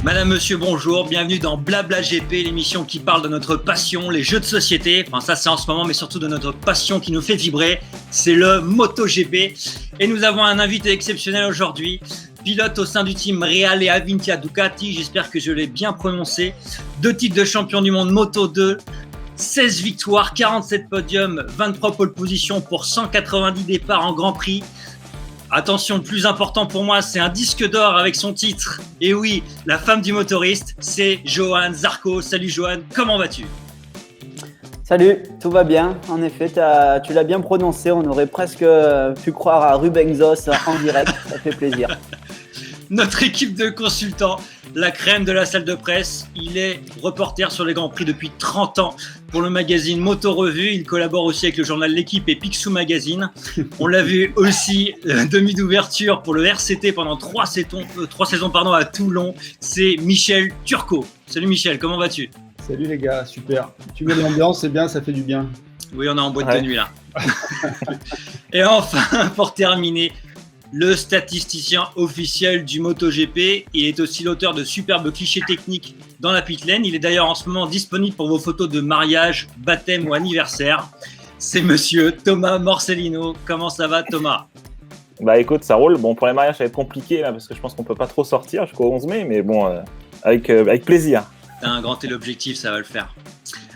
Madame, monsieur, bonjour, bienvenue dans Blabla GP, l'émission qui parle de notre passion, les jeux de société. Enfin, ça c'est en ce moment, mais surtout de notre passion qui nous fait vibrer, c'est le MotoGP. Et nous avons un invité exceptionnel aujourd'hui, pilote au sein du team Real et Avintia Ducati, j'espère que je l'ai bien prononcé. 2 titres de champion du monde Moto 2, 16 victoires, 47 podiums, 23 pole positions pour 190 départs en Grand Prix. Attention, le plus important pour moi, c'est un disque d'or avec son titre. Et oui, la femme du motoriste, c'est Johan Zarco. Salut Johan, comment vas-tu ? Salut, tout va bien. En effet, tu l'as bien prononcé. On aurait presque pu croire à Rubenzos en direct. Ça fait plaisir. Notre équipe de consultants, la crème de la salle de presse. Il est reporter sur les Grands Prix depuis 30 ans pour le magazine Moto Revue. Il collabore aussi avec le journal L'Équipe et Picsou Magazine. On l'a vu aussi demi d'ouverture pour le RCT pendant 3 saisons à Toulon. C'est Michel Turcot. Salut Michel, comment vas-tu ? Salut les gars, super. Tu mets l'ambiance, c'est bien, ça fait du bien. Oui, on est en boîte de nuit là. Et enfin, pour terminer, le statisticien officiel du MotoGP. Il est aussi l'auteur de superbes clichés techniques dans la pit lane. Il est d'ailleurs en ce moment disponible pour vos photos de mariage, baptême ou anniversaire. C'est monsieur Thomas Morcellino. Comment ça va Thomas ? Bah écoute, ça roule. Bon, pour les mariages, ça va être compliqué là, parce que je pense qu'on peut pas trop sortir jusqu'au 11 mai, mais bon, avec plaisir. T'as un grand téléobjectif, ça va le faire.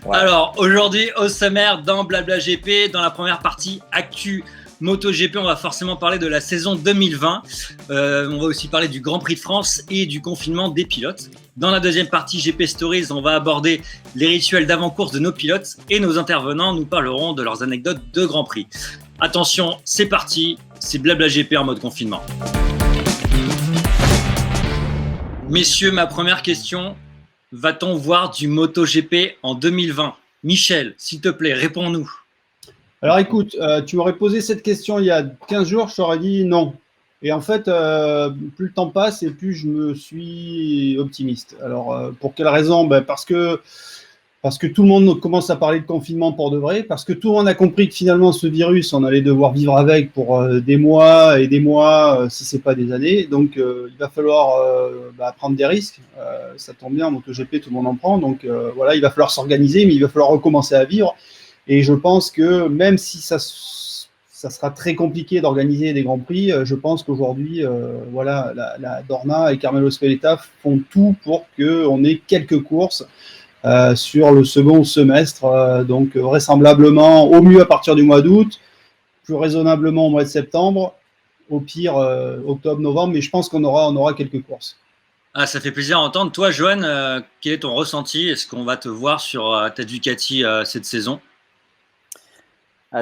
Ouais. Alors, aujourd'hui, au sommaire, dans Blabla GP, dans la première partie Actu MotoGP, on va forcément parler de la saison 2020. On va aussi parler du Grand Prix de France et du confinement des pilotes. Dans la deuxième partie GP Stories, on va aborder les rituels d'avant-course de nos pilotes et nos intervenants nous parleront de leurs anecdotes de Grand Prix. Attention, c'est parti, c'est Blabla GP en mode confinement. Messieurs, ma première question, va-t-on voir du MotoGP en 2020 ? Michel, s'il te plaît, réponds-nous. Alors écoute, tu m'aurais posé cette question il y a 15 jours, je t'aurais dit non. Et en fait, plus le temps passe et plus je me suis optimiste. Alors, pour quelle raison ? Parce que tout le monde commence à parler de confinement pour de vrai, parce que tout le monde a compris que finalement ce virus, on allait devoir vivre avec pour des mois et des mois, si ce n'est pas des années. Donc, il va falloir prendre des risques. Ça tombe bien, en MotoGP, tout le monde en prend. Donc, voilà, il va falloir s'organiser, mais il va falloir recommencer à vivre. Et je pense que même si ça sera très compliqué d'organiser des Grands Prix, je pense qu'aujourd'hui, la Dorna et Carmelo Speletta font tout pour qu'on ait quelques courses sur le second semestre. Donc vraisemblablement, au mieux à partir du mois d'août, plus raisonnablement au mois de septembre, au pire octobre-novembre, mais je pense qu'on aura quelques courses. Ah, ça fait plaisir à entendre. Toi, Johan, quel est ton ressenti ? Est-ce qu'on va te voir sur ta Ducati cette saison ?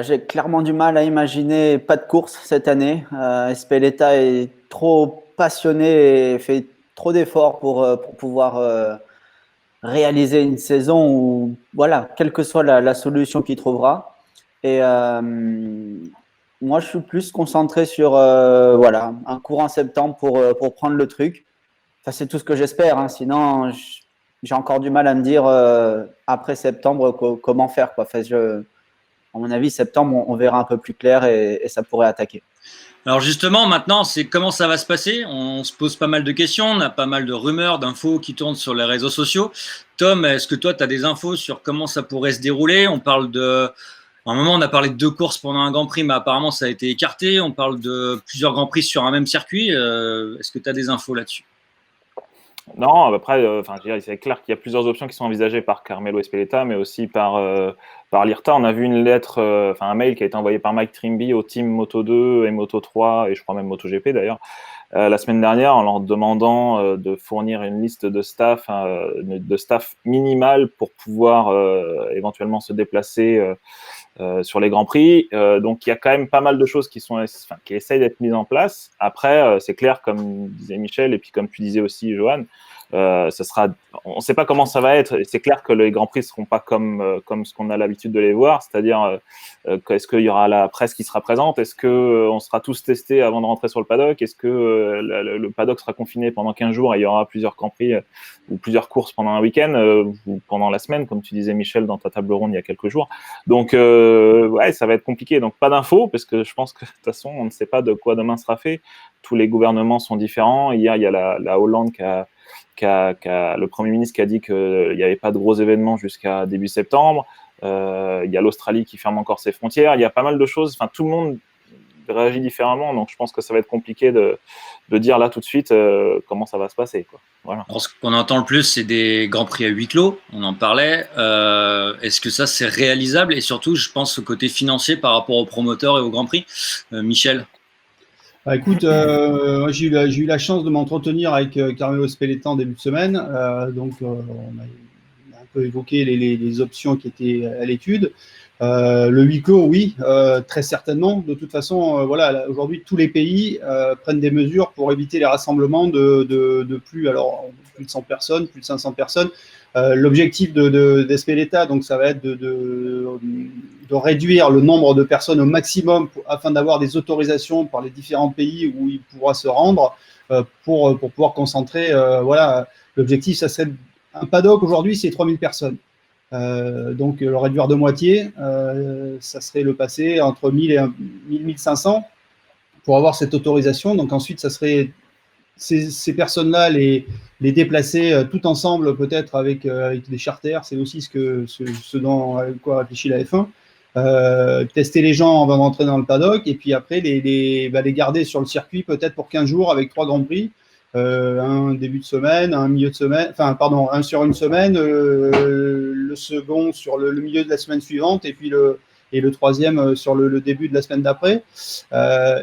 J'ai clairement du mal à imaginer pas de course cette année. Speletta est trop passionné et fait trop d'efforts pour pouvoir réaliser une saison où, voilà, quelle que soit la solution qu'il trouvera. Et moi, je suis plus concentré sur un cours en septembre pour prendre le truc. Enfin, c'est tout ce que j'espère. Hein. Sinon, j'ai encore du mal à me dire après septembre comment faire, quoi. Enfin, à mon avis, septembre, on verra un peu plus clair et ça pourrait attaquer. Alors justement, maintenant, c'est comment ça va se passer ? On se pose pas mal de questions, on a pas mal de rumeurs, d'infos qui tournent sur les réseaux sociaux. Tom, est-ce que toi, tu as des infos sur comment ça pourrait se dérouler ? À un moment, on a parlé de 2 courses pendant un Grand Prix, mais apparemment, ça a été écarté. On parle de plusieurs Grands Prix sur un même circuit. Est-ce que tu as des infos là-dessus ? Non, après, c'est clair qu'il y a plusieurs options qui sont envisagées par Carmelo Espeleta, mais aussi par l'IRTA. On a vu une lettre, un mail qui a été envoyé par Mike Trimby au team Moto2 et Moto3, et je crois même MotoGP d'ailleurs, la semaine dernière, en leur demandant de fournir une liste de staff minimal pour pouvoir éventuellement se déplacer sur les Grands Prix. Donc, il y a quand même pas mal de choses qui essayent d'être mises en place. Après, c'est clair, comme disait Michel, et puis comme tu disais aussi, Johan, On ne sait pas comment ça va être. C'est clair que les Grands Prix ne seront pas comme ce qu'on a l'habitude de les voir, c'est-à-dire est-ce qu'il y aura la presse qui sera présente, est-ce qu'on sera tous testés avant de rentrer sur le paddock, est-ce que le paddock sera confiné pendant 15 jours et il y aura plusieurs Grands Prix ou plusieurs courses pendant un week-end ou pendant la semaine, comme tu disais Michel dans ta table ronde il y a quelques jours. Donc ouais, ça va être compliqué. Donc pas d'infos, parce que je pense que de toute façon on ne sait pas de quoi demain sera fait. Tous les gouvernements sont différents. Hier il y a la Hollande le Premier ministre qui a dit qu'il n'y avait pas de gros événements jusqu'à début septembre. Il y a l'Australie qui ferme encore ses frontières. Il y a pas mal de choses. Enfin, tout le monde réagit différemment. Donc, je pense que ça va être compliqué de dire là tout de suite comment ça va se passer, quoi. Voilà. Alors, ce qu'on entend le plus, c'est des Grands Prix à huis clos. On en parlait. Est-ce que ça, c'est réalisable? Et surtout, je pense au côté financier par rapport aux promoteurs et aux Grands Prix. Michel? Écoute, j'ai eu la chance de m'entretenir avec Carmelo Espeleta en début de semaine. Donc, on a un peu évoqué les options qui étaient à l'étude. Le huis clos, oui, très certainement. De toute façon, voilà, aujourd'hui, tous les pays prennent des mesures pour éviter les rassemblements de plus de 100 personnes, plus de 500 personnes. L'objectif d'Espeleta, donc, ça va être de réduire le nombre de personnes au maximum afin d'avoir des autorisations par les différents pays où il pourra se rendre pour pouvoir concentrer. Voilà, l'objectif, ça serait un paddock aujourd'hui, c'est 3000 personnes. Donc, le réduire de moitié, ça serait le passer entre 1000 et 1500 pour avoir cette autorisation. Donc, ensuite, ça serait ces personnes-là les déplacer tout ensemble, peut-être avec des charters. C'est aussi ce dont quoi réfléchit la F1. Tester les gens avant d'entrer dans le paddock et puis après les garder sur le circuit peut-être pour 15 jours avec 3 Grands Prix. Un début de semaine, un milieu de semaine, un sur une semaine, le second sur le milieu de la semaine suivante et puis le troisième sur le début de la semaine d'après.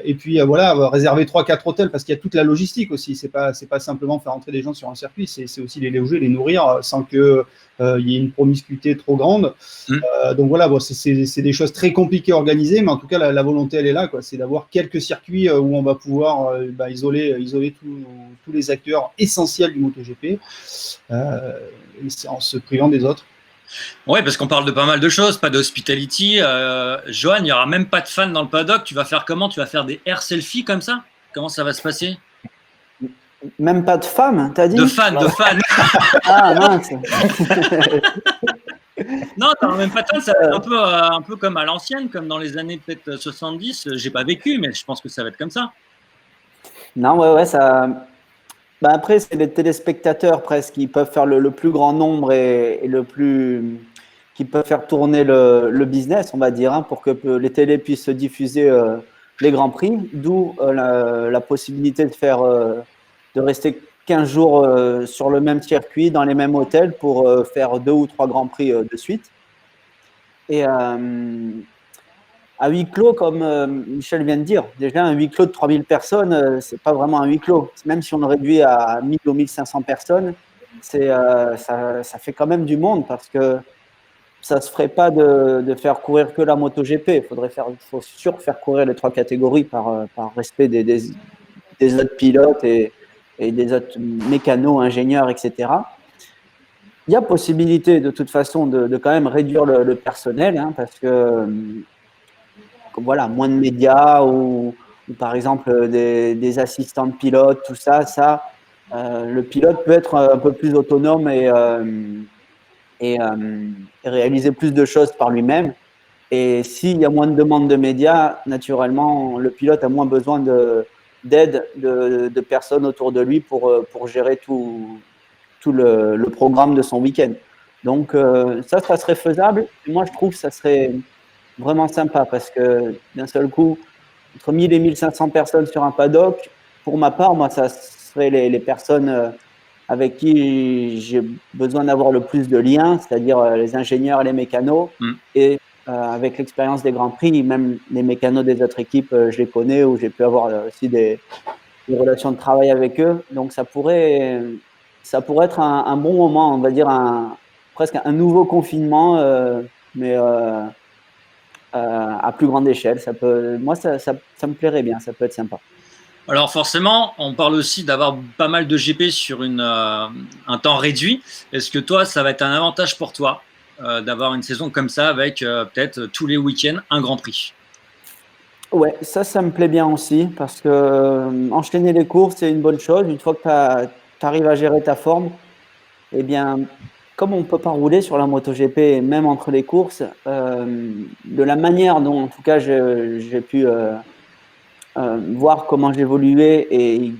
Et puis voilà, réserver 3-4 hôtels parce qu'il y a toute la logistique aussi. C'est pas simplement faire entrer des gens sur un circuit, c'est aussi les loger, les nourrir sans que il y ait une promiscuité trop grande. Donc voilà, c'est des choses très compliquées à organiser, mais en tout cas la volonté elle est là, quoi. C'est d'avoir quelques circuits où on va pouvoir isoler tous les acteurs essentiels du MotoGP en se privant des autres. Oui, parce qu'on parle de pas mal de choses, pas d'hospitality. Johan, il n'y aura même pas de fans dans le paddock. Tu vas faire comment? Tu vas faire des air selfies comme ça? Comment ça va se passer? Même pas de femmes, t'as dit? De fans. Ah mince. Non, t'auras même pas de fans. Ça va être un peu comme à l'ancienne, comme dans les années peut-être 70. J'ai pas vécu, mais je pense que ça va être comme ça. Non, ouais, ça. Après, c'est les téléspectateurs presque qui peuvent faire le plus grand nombre et qui peuvent faire tourner le business, on va dire, hein, pour que les télés puissent diffuser les Grands Prix, d'où la possibilité de rester 15 jours sur le même circuit, dans les mêmes hôtels pour faire 2 ou 3 Grands Prix de suite. Et à huis clos, comme Michel vient de dire, déjà un huis clos de 3000 personnes, c'est pas vraiment un huis clos. Même si on le réduit à 1000 ou 1500 personnes, ça fait quand même du monde parce que ça se ferait pas de faire courir que la MotoGP. Il faut sûr faire courir les 3 catégories par respect des autres pilotes et des autres mécanos, ingénieurs, etc. Il y a possibilité de toute façon de quand même réduire le personnel, hein, parce que voilà, moins de médias ou par exemple des assistants de pilote, tout ça, le pilote peut être un peu plus autonome et réaliser plus de choses par lui-même. Et s'il y a moins de demandes de médias, naturellement, le pilote a moins besoin d'aide de personnes autour de lui pour gérer tout le programme de son week-end. Donc ça serait faisable. Et moi, je trouve que ça serait vraiment sympa parce que d'un seul coup, entre 1000 et 1500 personnes sur un paddock, pour ma part, moi, ça serait les personnes avec qui j'ai besoin d'avoir le plus de liens, c'est-à-dire les ingénieurs et les mécanos. Et avec l'expérience des Grands Prix, même les mécanos des autres équipes, je les connais ou j'ai pu avoir aussi des relations de travail avec eux. Donc ça pourrait être un bon moment, on va dire presque un nouveau confinement, mais à plus grande échelle. Moi, ça me plairait bien, ça peut être sympa. Alors forcément, on parle aussi d'avoir pas mal de GP sur un temps réduit. Est-ce que toi, ça va être un avantage pour toi d'avoir une saison comme ça avec peut-être tous les week-ends un Grand Prix? Ouais, ça me plaît bien aussi parce que enchaîner les courses, c'est une bonne chose. Une fois que tu arrives à gérer ta forme, eh bien, comme on ne peut pas rouler sur la MotoGP, même entre les courses, de la manière dont, en tout cas, j'ai pu voir comment j'évoluais et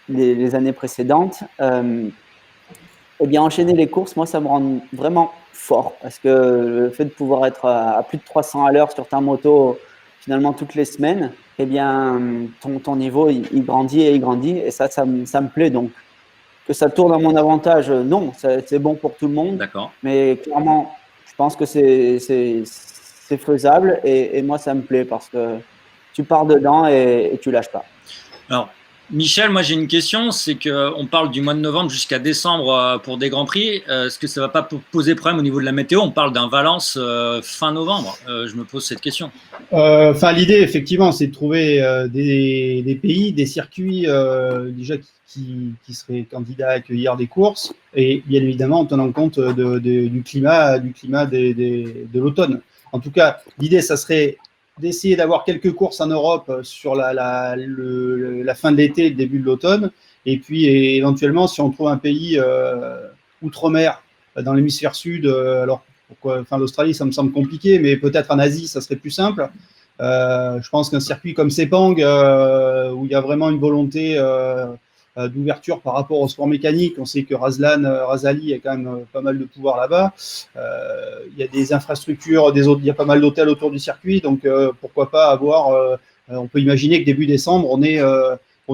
les années précédentes, eh bien, enchaîner les courses, moi, ça me rend vraiment fort parce que le fait de pouvoir être à plus de 300 à l'heure sur ta moto finalement toutes les semaines, eh bien, ton niveau, il grandit et il grandit et ça me plaît. Donc, que ça tourne à mon avantage, non, c'est bon pour tout le monde. D'accord. Mais clairement, je pense que c'est faisable et moi, ça me plaît parce que tu pars dedans et tu lâches pas. Alors, Michel, moi j'ai une question, c'est qu'on parle du mois de novembre jusqu'à décembre pour des Grands Prix. Est-ce que ça ne va pas poser problème au niveau de la météo? On parle d'un Valence fin novembre. Je me pose cette question. Enfin, l'idée, effectivement, c'est de trouver des pays, des circuits déjà qui seraient candidats à accueillir des courses, et bien évidemment en tenant compte du climat de l'automne. En tout cas, l'idée, ça serait d'essayer d'avoir quelques courses en Europe sur la fin de l'été et le début de l'automne, et puis éventuellement, si on trouve un pays outre-mer dans l'hémisphère sud, alors pourquoi, enfin, l'Australie, ça me semble compliqué, mais peut-être en Asie, ça serait plus simple. Je pense qu'un circuit comme Sepang, où il y a vraiment une volonté d'ouverture par rapport au sport mécanique, on sait que Razali a quand même pas mal de pouvoir là-bas. Il y a des infrastructures, il y a pas mal d'hôtels autour du circuit, donc pourquoi pas avoir. On peut imaginer que début décembre, on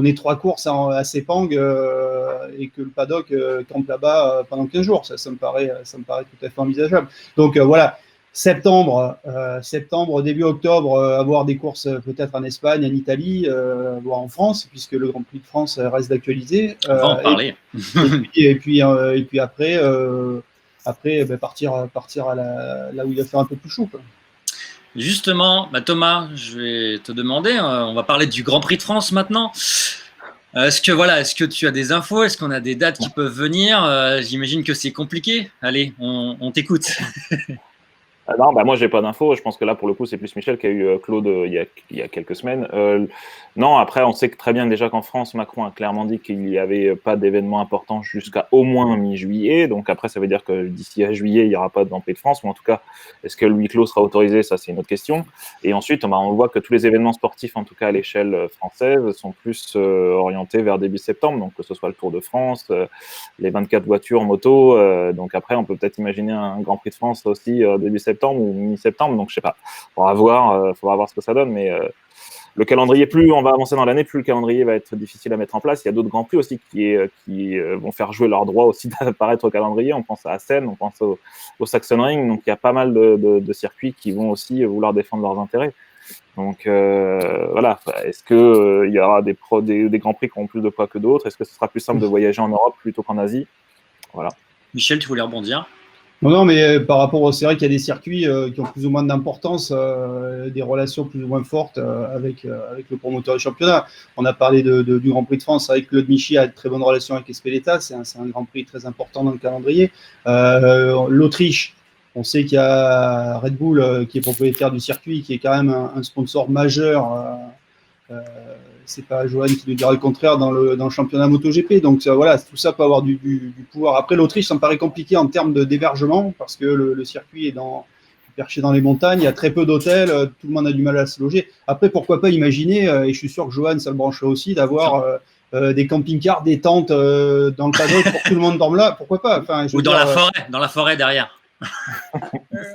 est 3 courses à Sepang et que le paddock campe là-bas pendant 15 jours. Ça me paraît tout à fait envisageable. Donc voilà. Septembre, début octobre, avoir des courses peut-être en Espagne, en Italie, voire en France, puisque le Grand Prix de France reste d'actualité. On va en parler. Et puis après, partir là où il va faire un peu plus chaud, quoi. Justement, Thomas, je vais te demander, on va parler du Grand Prix de France maintenant. Est-ce que tu as des infos? Est-ce qu'on a des dates qui peuvent venir? J'imagine que c'est compliqué. Allez, on t'écoute. Non, moi j'ai pas d'infos. Je pense que là pour le coup c'est plus Michel qui a eu Claude il y a quelques semaines. Non, après on sait que très bien déjà qu'en France Macron a clairement dit qu'il n'y avait pas d'événement important jusqu'à au moins mi-juillet. Donc après ça veut dire que d'ici à juillet il n'y aura pas de Grand Prix de France. Ou en tout cas est-ce que le huis clos sera autorisé? Ça c'est une autre question. Et ensuite on voit que tous les événements sportifs en tout cas à l'échelle française sont plus orientés vers début septembre. Donc que ce soit le Tour de France, les 24 voitures moto. Donc après on peut peut-être imaginer un Grand Prix de France aussi début septembre ou mi-septembre, donc je sais pas. Faudra voir ce que ça donne, mais le calendrier, plus on va avancer dans l'année, plus le calendrier va être difficile à mettre en place. Il y a d'autres Grands Prix aussi qui vont faire jouer leur droit aussi d'apparaître au calendrier. On pense à Assen, on pense au Sachsenring, donc il y a pas mal de circuits qui vont aussi vouloir défendre leurs intérêts. Donc voilà, est-ce que il y aura des Grands Prix qui auront plus de poids que d'autres? Est-ce que ce sera plus simple de voyager en Europe plutôt qu'en Asie? Voilà. Michel, tu voulais rebondir? Non, mais par rapport c'est vrai qu'il y a des circuits qui ont plus ou moins d'importance, des relations plus ou moins fortes avec le promoteur du championnat. On a parlé du Grand Prix de France. C'est vrai que Claude Michy a de très bonnes relations avec Espeleta. C'est un Grand Prix très important dans le calendrier. L'Autriche, on sait qu'il y a Red Bull qui est propriétaire du circuit, qui est quand même un sponsor majeur. C'est pas Johan qui nous dira le contraire dans le championnat MotoGP. Donc voilà, tout ça peut avoir du pouvoir. Après, l'Autriche, ça me paraît compliqué en termes d'hébergement parce que le circuit est perché dans les montagnes, il y a très peu d'hôtels, tout le monde a du mal à se loger. Après, pourquoi pas imaginer, et je suis sûr que Johan, ça le brancherait aussi, d'avoir des camping-cars, des tentes dans le paddock pour que tout le monde dorme là. Pourquoi pas? Enfin, ou dans la forêt derrière.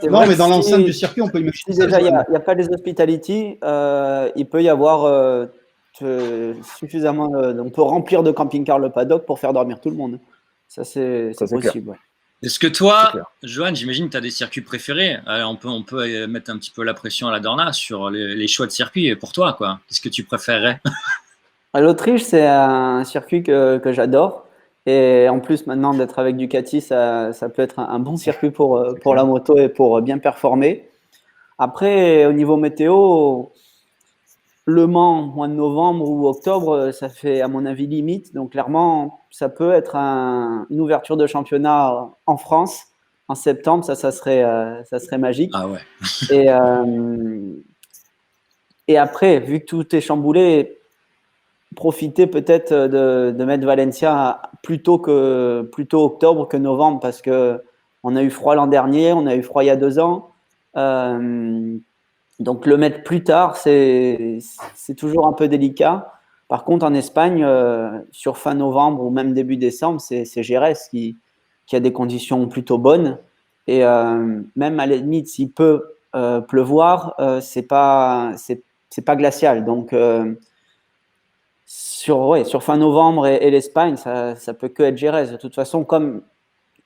Non, mais dans l'enceinte du circuit, on peut imaginer. Déjà, il n'y a pas les hospitality. Il peut y avoir suffisamment. On peut remplir de camping-car le paddock pour faire dormir tout le monde. Ça, c'est possible. Ouais. Est-ce que toi, Johan, j'imagine que tu as des circuits préférés. On peut mettre un petit peu la pression à la Dorna sur les choix de circuits pour toi, quoi. Qu'est-ce que tu préférerais? L'Autriche, c'est un circuit que j'adore. Et en plus, maintenant, d'être avec Ducati, ça peut être un bon circuit pour la moto et pour bien performer. Après, au niveau météo, Le Mans, mois de novembre ou octobre, ça fait à mon avis limite. Donc clairement, ça peut être une ouverture de championnat en France en septembre. Ça serait magique. Ah ouais. Et après, vu que tout est chamboulé, profiter peut-être de mettre Valencia plutôt octobre que novembre, parce que on a eu froid l'an dernier, on a eu froid il y a 2 ans. Donc le mettre plus tard, c'est toujours un peu délicat. Par contre, en Espagne, sur fin novembre ou même début décembre, c'est Jerez qui a des conditions plutôt bonnes. Et même à la limite, s'il peut pleuvoir, c'est pas glacial. Donc sur fin novembre et l'Espagne, ça peut que être Jerez. De toute façon, comme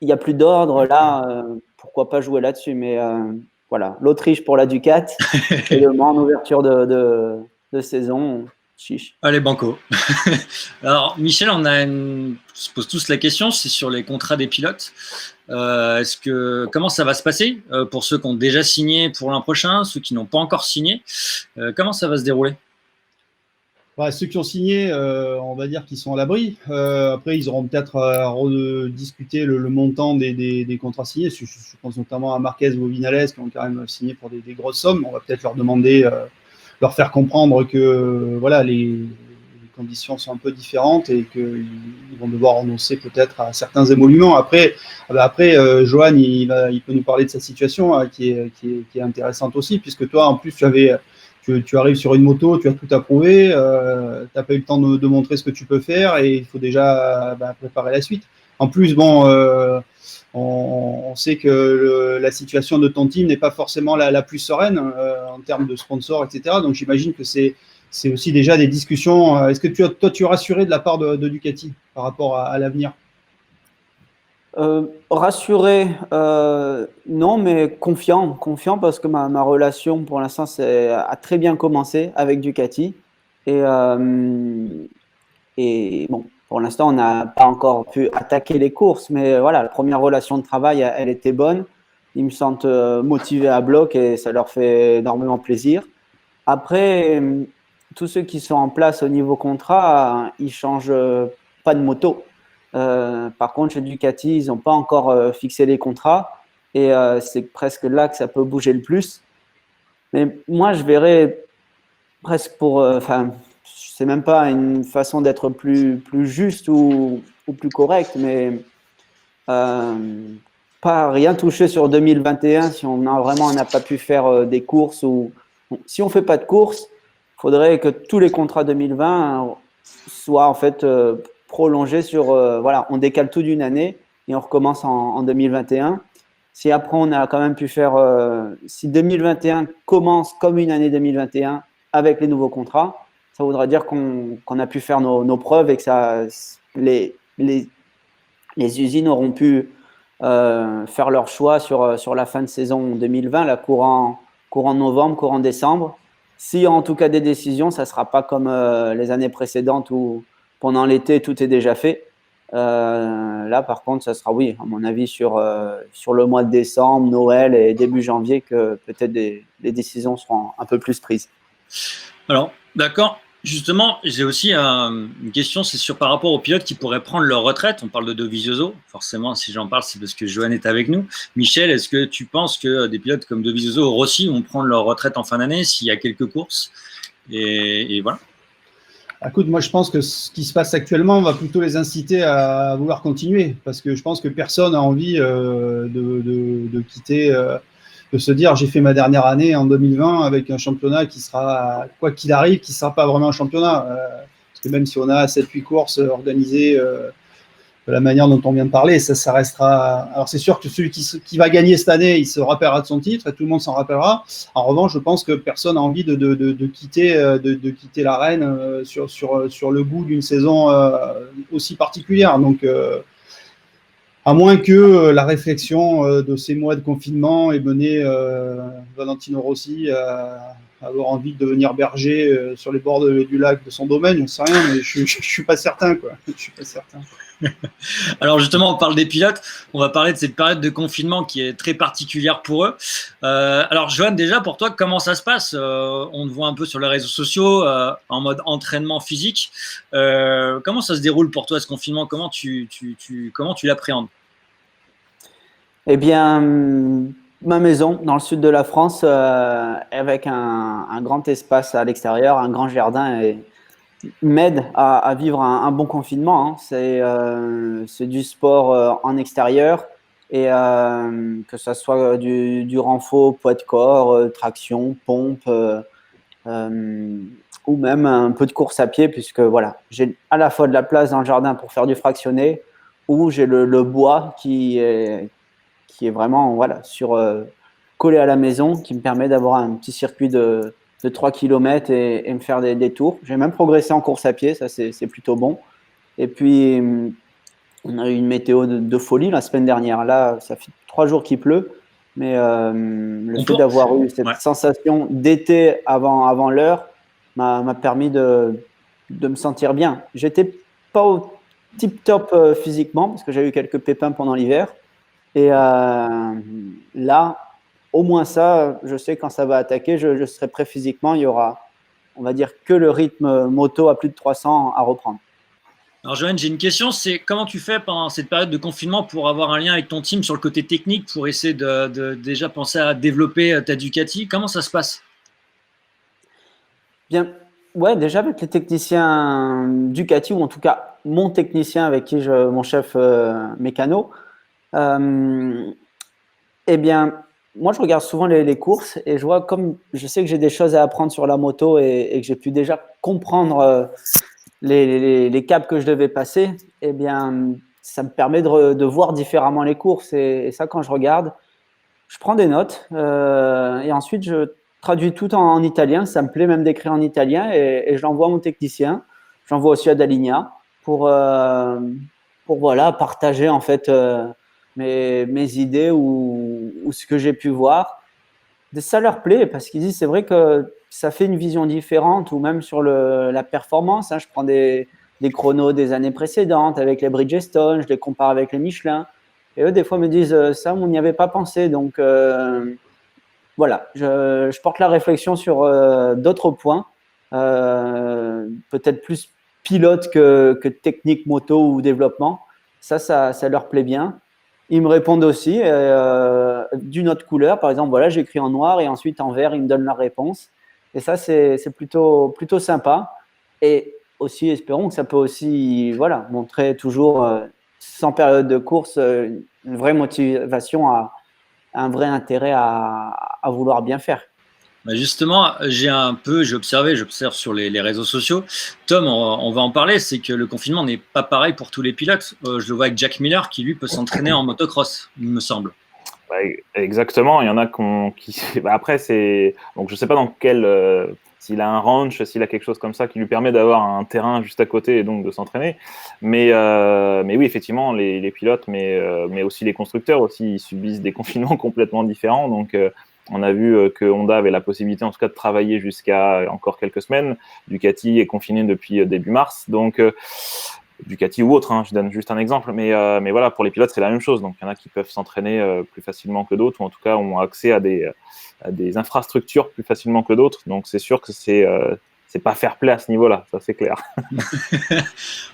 il n'y a plus d'ordre là, pourquoi pas jouer là-dessus. Mais voilà, l'Autriche pour la Ducat et le Mans en ouverture de saison. Chiche. Allez, banco. Alors, Michel, on se pose tous la question, c'est sur les contrats des pilotes. Comment ça va se passer pour ceux qui ont déjà signé pour l'an prochain, ceux qui n'ont pas encore signé? Comment ça va se dérouler? Ceux qui ont signé, on va dire qu'ils sont à l'abri. Après, ils auront peut-être à rediscuter le montant des contrats signés. Je pense notamment à Marquez ou Vinales qui ont quand même signé pour des grosses sommes. On va peut-être leur demander, leur faire comprendre que voilà, les conditions sont un peu différentes et qu'ils vont devoir renoncer peut-être à certains émoluments. Après, Johan, il peut nous parler de sa situation qui est intéressante aussi, puisque toi, en plus, tu arrives sur une moto, tu as tout approuvé, tu n'as pas eu le temps de montrer ce que tu peux faire et il faut déjà préparer la suite. En plus, on sait que la situation de ton team n'est pas forcément la plus sereine en termes de sponsors, etc. Donc j'imagine que c'est aussi déjà des discussions. Est-ce que tu es rassuré de la part de Ducati par rapport à l'avenir? Rassuré, non, mais confiant parce que ma relation pour l'instant a très bien commencé avec Ducati et bon, pour l'instant on n'a pas encore pu attaquer les courses, mais voilà, la première relation de travail elle était bonne. Ils me sentent motivé à bloc et ça leur fait énormément plaisir. Après, tous ceux qui sont en place au niveau contrat, ils changent pas de moto. Par contre, chez Ducati, ils n'ont pas encore fixé les contrats et c'est presque là que ça peut bouger le plus. Mais moi, je verrais presque c'est même pas une façon d'être plus juste ou plus correct, mais pas rien toucher sur 2021 si on n'a pas pu faire des courses si on fait pas de courses, il faudrait que tous les contrats 2020 soient en fait prolongés sur voilà, on décale tout d'une année et on recommence en 2021. Si après on a quand même pu faire si 2021 commence comme une année 2021 avec les nouveaux contrats, ça voudra dire qu'on a pu faire nos preuves et que les usines auront pu faire leur choix sur la fin de saison 2020, la courant novembre, courant décembre. S'il y a en tout cas des décisions, ça ne sera pas comme les années précédentes où pendant l'été, tout est déjà fait. Là, par contre, ça sera, oui, à mon avis, sur le mois de décembre, Noël et début janvier que peut-être les décisions seront un peu plus prises. Alors, d'accord. Justement, j'ai aussi une question, c'est par rapport aux pilotes qui pourraient prendre leur retraite. On parle de Dovizioso. Forcément, si j'en parle, c'est parce que Johan est avec nous. Michel, est-ce que tu penses que des pilotes comme Dovizioso ou Rossi vont prendre leur retraite en fin d'année s'il y a quelques courses? Et voilà. Écoute, moi je pense que ce qui se passe actuellement va plutôt les inciter à vouloir continuer, parce que je pense que personne n'a envie de quitter, de se dire j'ai fait ma dernière année en 2020 avec un championnat qui sera, quoi qu'il arrive, qui ne sera pas vraiment un championnat. Parce que même si on a 7-8 courses organisées de la manière dont on vient de parler, ça restera. Alors c'est sûr que celui qui va gagner cette année, il se rappellera de son titre et tout le monde s'en rappellera. En revanche, je pense que personne n'a envie de quitter l'arène sur le goût d'une saison aussi particulière. Donc, à moins que la réflexion de ces mois de confinement ait mené Valentino Rossi à avoir envie de devenir berger sur les bords du lac de son domaine, on sait rien, mais je suis pas certain, quoi. Je suis pas certain. Alors justement, on parle des pilotes, on va parler de cette période de confinement qui est très particulière pour eux. Alors Johan, déjà pour toi, comment ça se passe? On te voit un peu sur les réseaux sociaux en mode entraînement physique. Comment ça se déroule pour toi ce confinement? Comment tu l'appréhendes? Eh bien, ma maison dans le sud de la France, avec un grand espace à l'extérieur, un grand jardin, m'aide à vivre un bon confinement, hein. C'est du sport en extérieur et que ce soit du renfort, poids de corps, traction, pompe ou même un peu de course à pied, puisque voilà, j'ai à la fois de la place dans le jardin pour faire du fractionné ou j'ai le bois qui est vraiment voilà, collé à la maison, qui me permet d'avoir un petit circuit de 3 km et me faire des tours. J'ai même progressé en course à pied, ça c'est plutôt bon. Et puis, on a eu une météo de folie la semaine dernière. Là, ça fait 3 jours qu'il pleut, mais le fait d'avoir eu cette sensation d'été avant l'heure m'a permis de me sentir bien. J'étais pas au tip-top physiquement, parce que j'ai eu quelques pépins pendant l'hiver. Et là, au moins ça, je sais quand ça va attaquer, je serai prêt physiquement. Il y aura, on va dire, que le rythme moto à plus de 300 à reprendre. Alors Johan, j'ai une question, c'est comment tu fais pendant cette période de confinement pour avoir un lien avec ton team sur le côté technique, pour essayer de déjà penser à développer ta Ducati? Comment ça se passe? Bien, ouais, déjà avec les techniciens Ducati, ou en tout cas mon technicien avec qui mon chef mécano, eh bien, moi je regarde souvent les courses et je vois, comme je sais que j'ai des choses à apprendre sur la moto et que j'ai pu déjà comprendre les caps que je devais passer, eh bien, ça me permet de voir différemment les courses. Et ça, quand je regarde, je prends des notes et ensuite je traduis tout en italien. Ça me plaît même d'écrire en italien et je l'envoie à mon technicien. J'envoie aussi à Daligna pour voilà, partager en fait mes idées ou ce que j'ai pu voir. Ça leur plaît parce qu'ils disent c'est vrai que ça fait une vision différente, ou même sur la performance, hein. Je prends des chronos des années précédentes avec les Bridgestone, je les compare avec les Michelin. Et eux, des fois, me disent ça, on n'y avait pas pensé. Donc, voilà, je porte la réflexion sur d'autres points, peut-être plus pilote que technique moto ou développement. Ça leur plaît bien. Ils me répondent aussi d'une autre couleur. Par exemple, voilà, j'écris en noir et ensuite en vert, ils me donnent la réponse. Et ça, c'est plutôt sympa. Et aussi, espérons que ça peut aussi voilà, montrer toujours, sans période de course, une vraie motivation, un vrai intérêt à vouloir bien faire. Bah justement, j'observe sur les réseaux sociaux. Tom, on va en parler, c'est que le confinement n'est pas pareil pour tous les pilotes. Je le vois avec Jack Miller qui, lui, peut s'entraîner en motocross, il me semble. Bah, exactement, il y en a qui… Bah, après, c'est… Donc, je ne sais pas dans quel… s'il a un ranch, s'il a quelque chose comme ça qui lui permet d'avoir un terrain juste à côté et donc de s'entraîner. Mais oui, effectivement, les pilotes, mais aussi les constructeurs aussi, ils subissent des confinements complètement différents. Donc, on a vu que Honda avait la possibilité, en tout cas, de travailler jusqu'à encore quelques semaines. Ducati est confiné depuis début mars. Donc, Ducati ou autre, hein, je donne juste un exemple. Mais voilà, pour les pilotes, c'est la même chose. Donc, il y en a qui peuvent s'entraîner plus facilement que d'autres, ou en tout cas ont accès à des infrastructures plus facilement que d'autres. Donc, c'est sûr que c'est pas fair play à ce niveau-là, ça c'est clair.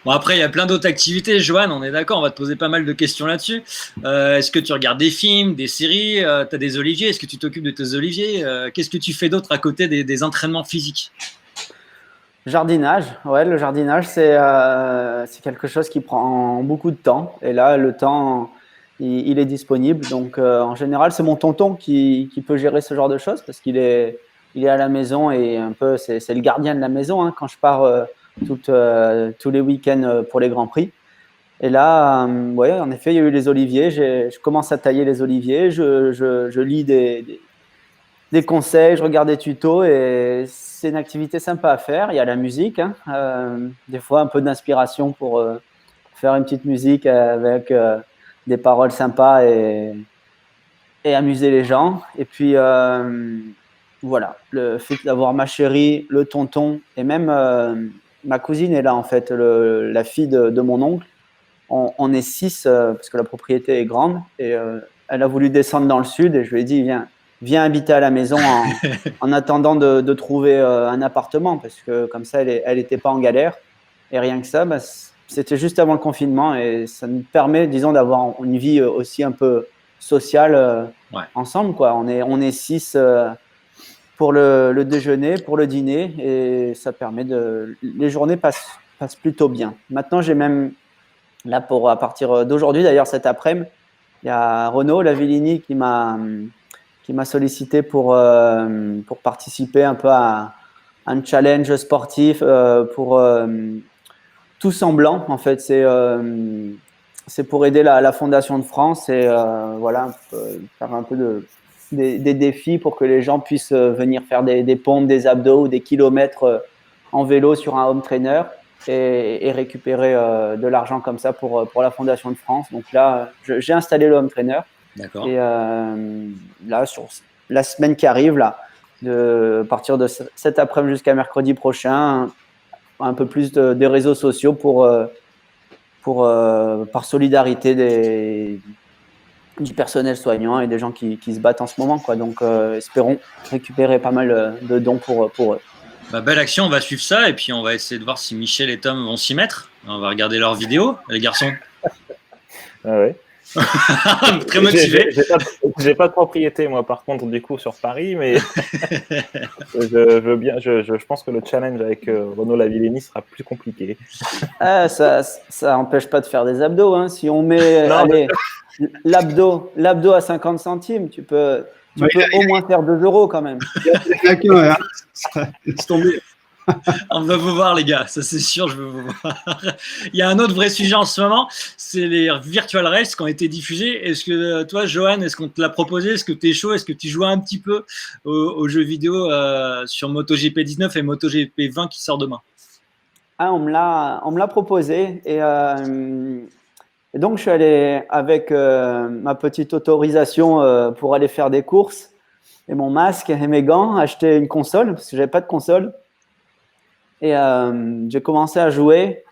Bon, après, il y a plein d'autres activités, Johan, on est d'accord, on va te poser pas mal de questions là-dessus. Est-ce que tu regardes des films, des séries, tu as des oliviers? Est-ce que tu t'occupes de tes oliviers? Qu'est-ce que tu fais d'autre à côté des entraînements physiques? Jardinage, ouais, le jardinage, c'est quelque chose qui prend beaucoup de temps. Et là, le temps, il est disponible. Donc, en général, c'est mon tonton qui peut gérer ce genre de choses parce qu'il est à la maison et un peu, c'est le gardien de la maison, hein, quand je pars tous les week-ends pour les Grands Prix. Et là, ouais, en effet, il y a eu les oliviers. Je commence à tailler les oliviers. Je lis des conseils, je regarde des tutos et c'est une activité sympa à faire. Il y a la musique, hein, des fois un peu d'inspiration pour faire une petite musique avec des paroles sympas et amuser les gens. Et puis, voilà, le fait d'avoir ma chérie, le tonton et même ma cousine est là en fait, la fille de mon oncle. On est 6 parce que la propriété est grande et elle a voulu descendre dans le sud et je lui ai dit viens habiter à la maison en attendant de trouver un appartement parce que comme ça elle était pas en galère et rien que ça, bah, c'était juste avant le confinement et ça nous permet, disons, d'avoir une vie aussi un peu sociale ensemble, quoi. On est 6 pour le déjeuner, pour le dîner et ça permet les journées passent plutôt bien. Maintenant, j'ai même là à partir d'aujourd'hui, d'ailleurs cet après-midi, il y a Renaud Lavillini qui m'a sollicité pour participer un peu à un challenge sportif pour Tous en blanc. En fait, c'est pour aider la Fondation de France et voilà, faire un peu des défis pour que les gens puissent venir faire des pompes, des abdos ou des kilomètres en vélo sur un home trainer et récupérer de l'argent comme ça pour la Fondation de France. Donc là, j'ai installé le home trainer. D'accord. Et là, sur la semaine qui arrive, là, de partir de cet après-midi jusqu'à mercredi prochain, un peu plus des réseaux sociaux par solidarité du personnel soignant et des gens qui se battent en ce moment, quoi. Donc, espérons récupérer pas mal de dons pour eux. Bah, belle action, on va suivre ça et puis on va essayer de voir si Michel et Tom vont s'y mettre. On va regarder leurs vidéos, les garçons. Ah ouais. Très motivé. J'ai pas de propriété, moi, par contre, du coup, sur Paris, mais je pense que le challenge avec Renaud Lavilleni sera plus compliqué. Ça empêche pas de faire des abdos, hein. Si on met l'abdo à 50 centimes, tu peux au moins faire 2 € quand même. On va vous voir, les gars, ça c'est sûr, je veux vous voir. Il y a un autre vrai sujet en ce moment, c'est les virtual races qui ont été diffusés. Est-ce que toi, Johan, est-ce qu'on te l'a proposé? Est-ce que tu es chaud? Est-ce que tu joues un petit peu aux jeux vidéo sur MotoGP 19 et MotoGP 20 qui sort demain? On me l'a proposé et donc je suis allé avec ma petite autorisation pour aller faire des courses et mon masque et mes gants, acheter une console parce que j'avais pas de console. Et j'ai commencé à jouer.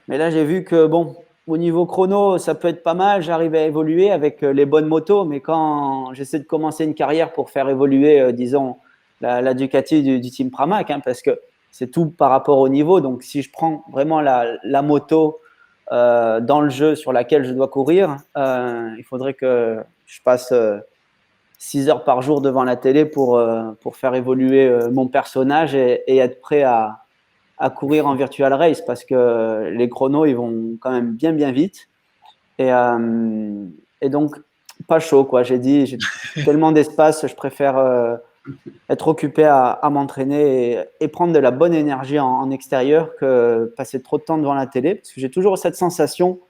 Mais là, j'ai vu que, bon, au niveau chrono, ça peut être pas mal. J'arrive à évoluer avec les bonnes motos. Mais quand j'essaie de commencer une carrière pour faire évoluer, disons, la Ducati du team Pramac, hein, parce que c'est tout par rapport au niveau. Donc, si je prends vraiment la moto dans le jeu sur laquelle je dois courir, il faudrait que je passe 6 heures par jour devant la télé pour faire évoluer mon personnage et être prêt à courir en virtual race parce que les chronos, ils vont quand même bien vite. Et donc, pas chaud, quoi. J'ai dit, j'ai tellement d'espace, je préfère être occupé à m'entraîner et prendre de la bonne énergie en extérieur que passer trop de temps devant la télé. Parce que j'ai toujours cette sensation,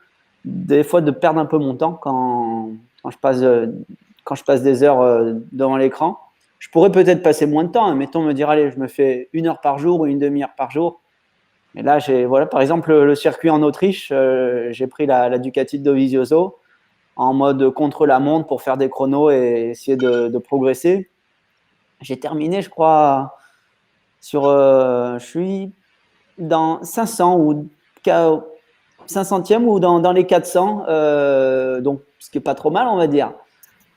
des fois, de perdre un peu mon temps quand je passe des heures devant l'écran. Je pourrais peut-être passer moins de temps. Hein. Mettons, me dire, allez, je me fais 1 heure par jour ou une demi-heure par jour. Mais là, voilà, par exemple, le circuit en Autriche, j'ai pris la Ducati de Dovizioso en mode contre-la-montre pour faire des chronos et essayer de progresser. J'ai terminé, je crois, je suis dans 500 ou 500e ou dans les 400, donc ce qui n'est pas trop mal, on va dire.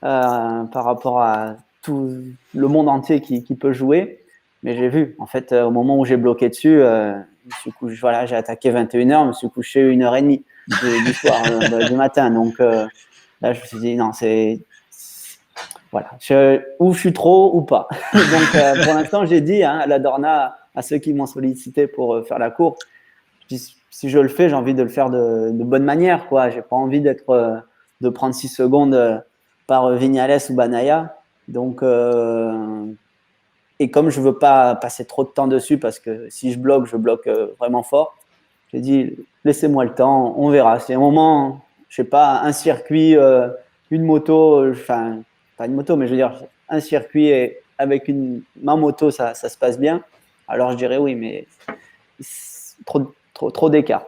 Par rapport à tout le monde entier qui peut jouer. Mais j'ai vu, en fait, au moment où j'ai bloqué dessus, j'ai attaqué 21h, je me suis couché 1h30 du soir, du matin. Donc là, je me suis dit, non, voilà, ou je suis trop ou pas. Donc pour l'instant, j'ai dit à la Dorna, à ceux qui m'ont sollicité pour faire la course, si je le fais, j'ai envie de le faire de bonne manière, quoi. J'ai pas envie de prendre 6 secondes par Vignales ou Banaya. Donc, et comme je veux pas passer trop de temps dessus, parce que si je bloque vraiment fort, j'ai dit, laissez-moi le temps, on verra. C'est un moment, je sais pas, un circuit, une moto, enfin, pas une moto, mais je veux dire, un circuit et avec ma moto, ça se passe bien. Alors, je dirais oui, mais trop d'écart.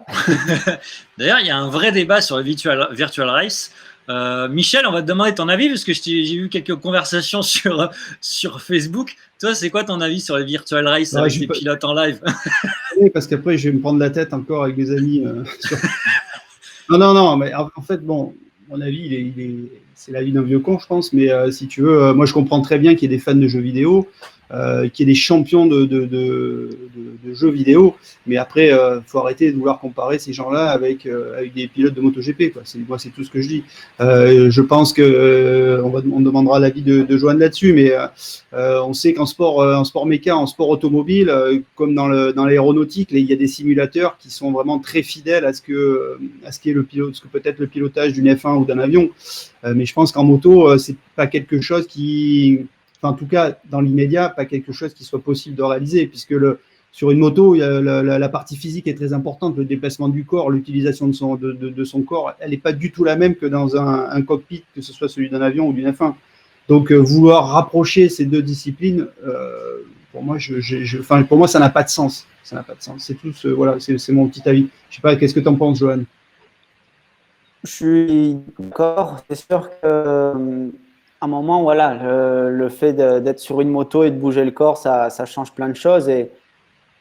D'ailleurs, il y a un vrai débat sur le virtual race. Michel, on va te demander ton avis parce que j'ai eu quelques conversations sur Facebook. Toi, c'est quoi ton avis sur les virtual race avec les pilotes en live? Parce qu'après, je vais me prendre la tête encore avec mes amis. Non, mais en fait, bon, mon avis, c'est l'avis d'un vieux con, je pense. Mais si tu veux, moi, je comprends très bien qu'il y ait des fans de jeux vidéo, qu'il y ait des champions de jeux vidéo. Mais après, faut arrêter de vouloir comparer ces gens-là avec des pilotes de MotoGP, quoi. Moi, c'est tout ce que je dis. Je pense que on demandera l'avis de Johan là-dessus, mais on sait qu'en sport méca, en sport automobile, comme dans l'aéronautique, il y a des simulateurs qui sont vraiment très fidèles à ce qu'est le pilote, ce que peut être le pilotage d'une F1 ou d'un avion. Mais je pense qu'en moto, c'est pas quelque chose qui, enfin, en tout cas, dans l'immédiat, pas quelque chose qui soit possible de réaliser, puisque sur une moto, la partie physique est très importante, le déplacement du corps, l'utilisation de son corps, elle n'est pas du tout la même que dans un cockpit, que ce soit celui d'un avion ou d'une F1. Donc, vouloir rapprocher ces deux disciplines, pour moi, pour moi, ça n'a pas de sens. Ça n'a pas de sens. C'est tout. Voilà, c'est mon petit avis. Je sais pas, qu'est-ce que tu en penses, Johan? Je suis d'accord. C'est sûr qu'à un moment, voilà, le fait d'être sur une moto et de bouger le corps, ça change plein de choses. Et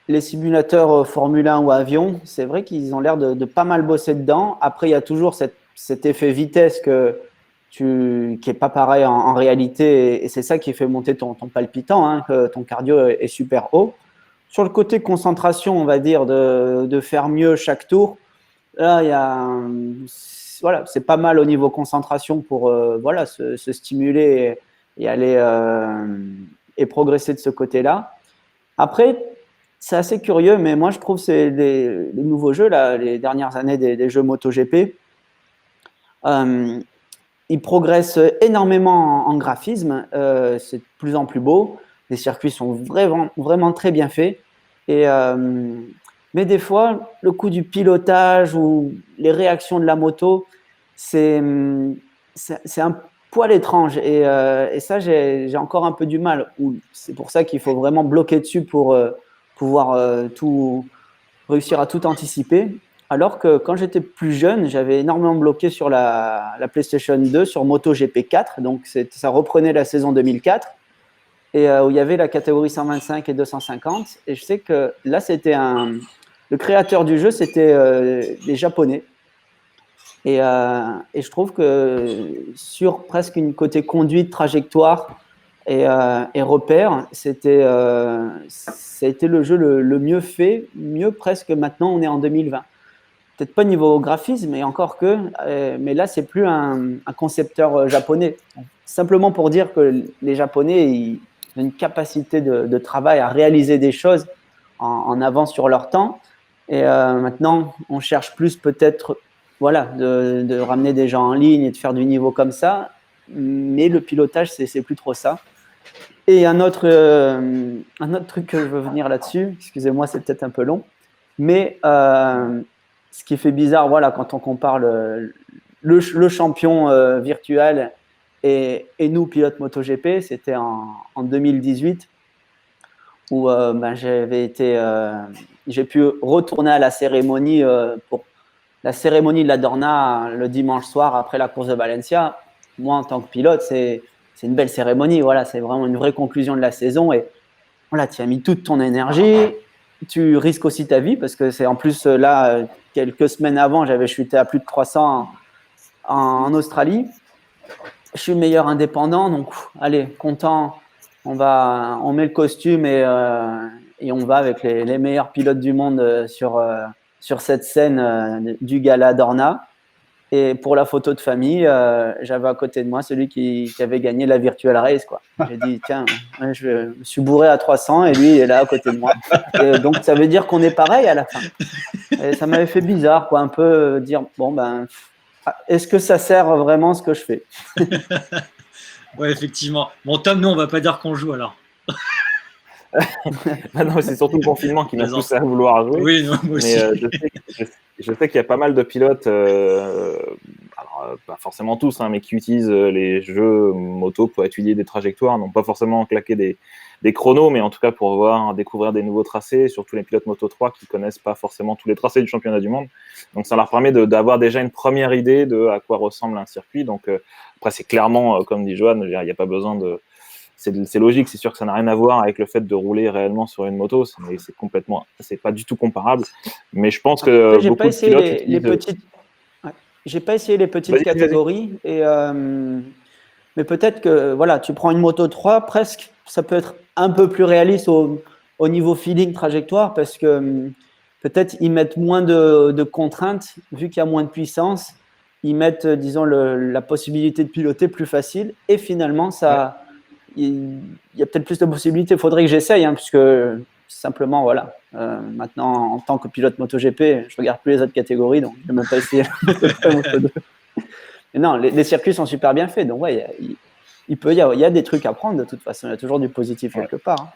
les simulateurs Formule 1 ou avion, c'est vrai qu'ils ont l'air de pas mal bosser dedans. Après, il y a toujours cet effet vitesse qui n'est pas pareil en réalité. Et c'est ça qui fait monter ton palpitant, hein, que ton cardio est super haut. Sur le côté concentration, on va dire, de faire mieux chaque tour, là, voilà, c'est pas mal au niveau concentration pour voilà, se stimuler et aller et progresser de ce côté-là. Après, c'est assez curieux, mais moi, je trouve que c'est les nouveaux jeux, là, les dernières années des jeux MotoGP, ils progressent énormément en graphisme. C'est de plus en plus beau. Les circuits sont vraiment, vraiment très bien faits. Mais des fois, le coup du pilotage ou les réactions de la moto, c'est un poil étrange. Et ça, j'ai encore un peu du mal. C'est pour ça qu'il faut vraiment bloquer dessus pour pouvoir réussir à tout anticiper. Alors que quand j'étais plus jeune, j'avais énormément bloqué sur la PlayStation 2, sur MotoGP 4. Donc, ça reprenait la saison 2004. Et où il y avait la catégorie 125 et 250. Et je sais que là, le créateur du jeu, c'était des Japonais. Et je trouve que sur presque une côté conduite, trajectoire et repère, ça a été le jeu le mieux fait, mieux presque maintenant, on est en 2020. Peut-être pas niveau graphisme, mais encore que, mais là, c'est plus un concepteur japonais. Simplement pour dire que les Japonais, ils ont une capacité de travail à réaliser des choses en avance sur leur temps. Et maintenant, on cherche plus peut-être voilà, de ramener des gens en ligne et de faire du niveau comme ça. Mais le pilotage, c'est plus trop ça. Et un autre truc que je veux venir là-dessus, excusez-moi, c'est peut-être un peu long, mais ce qui fait bizarre, voilà, quand on compare le champion virtuel et nous, pilotes MotoGP, c'était en 2018 où j'ai pu retourner à la cérémonie pour la cérémonie de la Dorna le dimanche soir après la course de Valencia. Moi, en tant que pilote, c'est une belle cérémonie. Voilà, c'est vraiment une vraie conclusion de la saison. Et voilà, tu as mis toute ton énergie. Tu risques aussi ta vie parce que c'est en plus là, quelques semaines avant, j'avais chuté à plus de 300 en Australie. Je suis le meilleur indépendant, donc allez, content. On met le costume et on va avec les meilleurs pilotes du monde sur cette scène du gala Dorna. Et pour la photo de famille, j'avais à côté de moi celui qui avait gagné la Virtual Race, quoi. J'ai dit, tiens, je me suis bourré à 300 et lui, il est là à côté de moi. Et donc, ça veut dire qu'on est pareil à la fin. Et ça m'avait fait bizarre, quoi, un peu dire, bon, ben, est-ce que ça sert vraiment ce que je fais? Ouais, effectivement. Bon, Tom, nous, on va pas dire qu'on joue alors. Non, c'est surtout le confinement qui m'a poussé à vouloir jouer. Oui, non, moi aussi. Mais je sais qu'il y a pas mal de pilotes. Alors pas forcément tous, hein, mais qui utilisent les jeux moto pour étudier des trajectoires, non pas forcément claquer des chronos, mais en tout cas pour découvrir des nouveaux tracés, surtout les pilotes Moto 3 qui connaissent pas forcément tous les tracés du championnat du monde. Donc ça leur permet d'avoir déjà une première idée de à quoi ressemble un circuit. Donc après c'est clairement, comme dit Johan, il n'y a pas besoin de... C'est logique, c'est sûr que ça n'a rien à voir avec le fait de rouler réellement sur une moto, c'est pas du tout comparable. Mais je pense que Après, beaucoup de pilotes j'ai pas essayé les petites catégories, mais peut-être que voilà, tu prends une Moto 3, presque, ça peut être un peu plus réaliste au niveau feeling trajectoire, parce que peut-être ils mettent moins de contraintes, vu qu'il y a moins de puissance, ils mettent, disons, la possibilité de piloter plus facile, et finalement, il y a peut-être plus de possibilités. Il faudrait que j'essaye, hein, puisque simplement, voilà. Maintenant, en tant que pilote MotoGP, je regarde plus les autres catégories, donc je ne vais même pas essayer Moto 2. Mais non, les circuits sont super bien faits, donc ouais, il y a des trucs à prendre de toute façon. Il y a toujours du positif quelque part. Hein.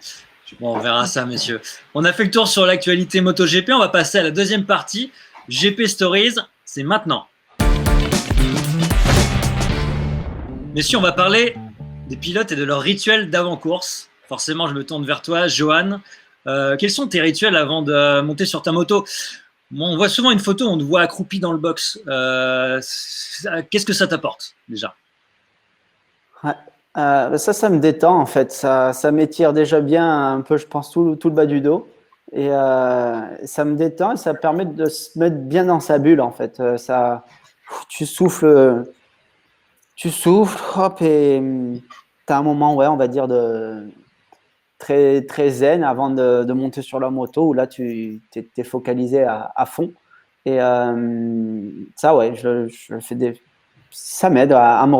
Bon, on verra ça, messieurs. On a fait le tour sur l'actualité MotoGP. On va passer à la deuxième partie. GP Stories, c'est maintenant. Messieurs, on va parler des pilotes et de leurs rituels d'avant-course. Forcément, je me tourne vers toi, Johan. Quels sont tes rituels avant de monter sur ta moto ? Bon, on voit souvent une photo, on te voit accroupi dans le box. Qu'est-ce que ça t'apporte, déjà ? Ça me détend, en fait. Ça m'étire déjà bien un peu, je pense, tout le bas du dos. Et ça me détend et ça permet de se mettre bien dans sa bulle, en fait. Tu souffles, hop, et tu as un moment, ouais, on va dire, très, très zen avant de monter sur la moto, où là, tu es focalisé à fond. Et ça, ouais, je fais ça m'aide à me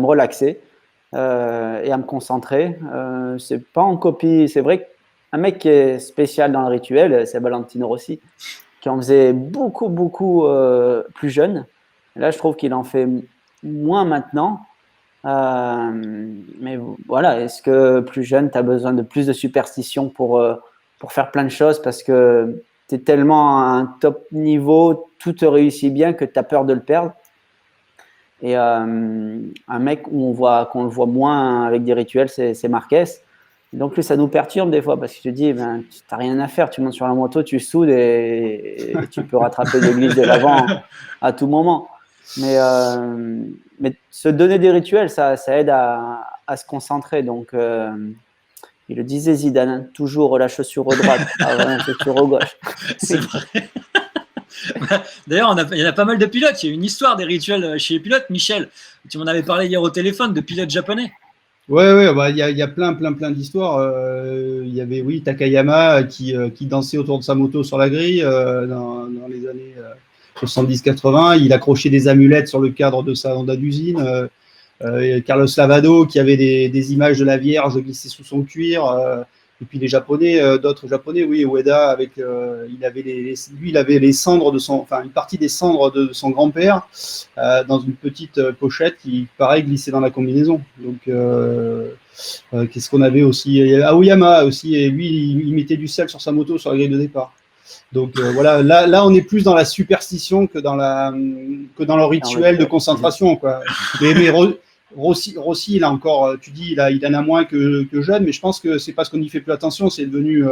relaxer et à me concentrer. C'est pas en copie. C'est vrai qu'un mec qui est spécial dans le rituel, c'est Valentino Rossi, qui en faisait beaucoup, beaucoup plus jeune. Et là, je trouve qu'il en fait moins maintenant. Mais voilà, est-ce que plus jeune, tu as besoin de plus de superstition pour faire plein de choses parce que tu es tellement à un top niveau, tout te réussit bien que tu as peur de le perdre. Et un mec qu'on le voit moins avec des rituels, c'est Marquez. Donc, lui, ça nous perturbe des fois parce que tu te dis, tu n'as rien à faire, tu montes sur la moto, tu soudes et tu peux rattraper des glisses de l'avant à tout moment. Mais se donner des rituels, ça aide à se concentrer. Donc, il le disait Zidane, hein, toujours la chaussure droite avant la chaussure gauche. C'est vrai. D'ailleurs, il y en a pas mal de pilotes. Il y a une histoire des rituels chez les pilotes. Michel, tu m'en avais parlé hier au téléphone de pilotes japonais. Ouais, bah, il y a plein d'histoires. Il y avait, oui, Takayama qui dansait autour de sa moto sur la grille dans les années 70-80. Il accrochait des amulettes sur le cadre de sa Honda d'usine. Carlos Lavado qui avait des images de la Vierge glissées sous son cuir. Et puis les Japonais, d'autres Japonais, oui, Ueda il avait les cendres une partie des cendres de son grand-père dans une petite pochette qui, pareil, glissait dans la combinaison. Donc, qu'est-ce qu'on avait aussi? Aoyama aussi, et lui, il mettait du sel sur sa moto sur la grille de départ. Donc voilà, là, on est plus dans la superstition que dans le rituel de concentration, quoi. Mais Rossi, il a encore, tu dis, il en a moins que jeune, mais je pense que c'est parce qu'on y fait plus attention. C'est devenu,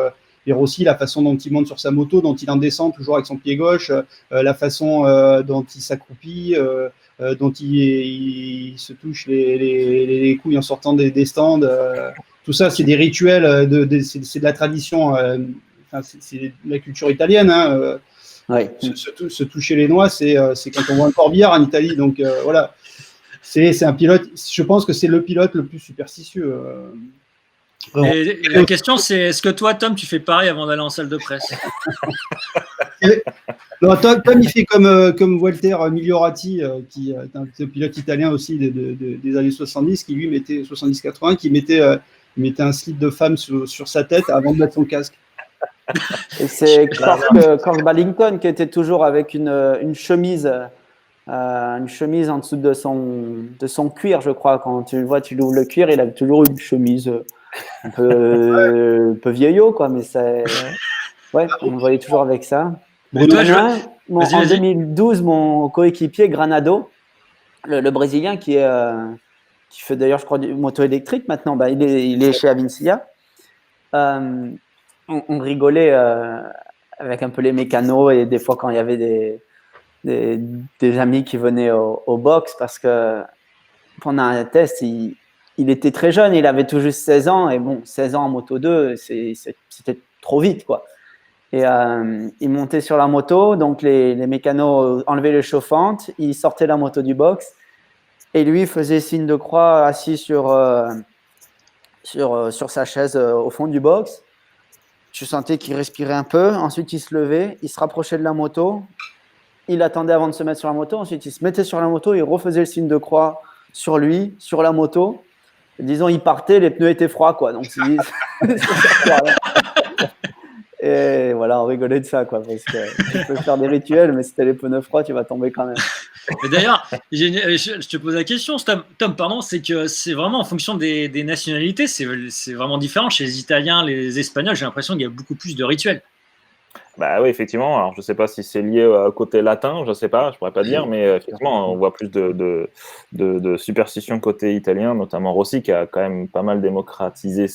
et Rossi, la façon dont il monte sur sa moto, dont il en descend toujours avec son pied gauche, la façon dont il s'accroupit, dont il se touche les couilles en sortant des stands. Tout ça, c'est des rituels, c'est de la tradition, c'est de la culture italienne. Hein, ouais. Se toucher les noix, c'est quand on voit un corbillard en Italie. Donc voilà. C'est un pilote, je pense que c'est le pilote le plus superstitieux. Et la question, c'est est-ce que toi, Tom, tu fais pareil avant d'aller en salle de presse? Non, Tom, il fait comme Walter Migliorati, qui est un pilote italien aussi des années 70, qui lui mettait 70-80, qui mettait un slip de femme sur sa tête avant de mettre son casque. Et c'est Cork Ballington qui était toujours avec une chemise. Une chemise en dessous de son cuir, je crois. Quand tu le vois, tu l'ouvres le cuir, il a toujours une chemise un peu vieillot, quoi. Mais ouais, on le voyait toujours avec ça. En 2012, mon coéquipier Granado, le Brésilien qui fait d'ailleurs, je crois, du moto électrique maintenant, il est chez Avincia. On rigolait avec un peu les mécanos et des fois quand il y avait des amis qui venaient au box parce que pendant un test, il était très jeune, il avait tout juste 16 ans et bon, 16 ans en moto 2, c'était trop vite quoi. Et il montait sur la moto, donc les mécanos enlevaient les chauffantes, il sortait la moto du box et lui faisait signe de croix assis sur sa chaise au fond du box. Je sentais qu'il respirait un peu. Ensuite, il se levait, il se rapprochait de la moto. Il attendait avant de se mettre sur la moto. Ensuite, il se mettait sur la moto, il refaisait le signe de croix sur lui, sur la moto. Et disons, il partait, les pneus étaient froids, quoi. Donc, et voilà, on rigolait de ça, quoi, parce que tu peux faire des rituels, mais si t'as les pneus froids, tu vas tomber quand même. Mais d'ailleurs, je te pose la question, Tom, pardon, c'est que c'est vraiment en fonction des nationalités, c'est vraiment différent. Chez les Italiens, les Espagnols, j'ai l'impression qu'il y a beaucoup plus de rituels. Bah oui, effectivement. Alors, je ne sais pas si c'est lié au côté latin, je ne sais pas, je ne pourrais pas dire, mais effectivement, on voit plus de superstitions côté italien, notamment Rossi, qui a quand même pas mal démocratisé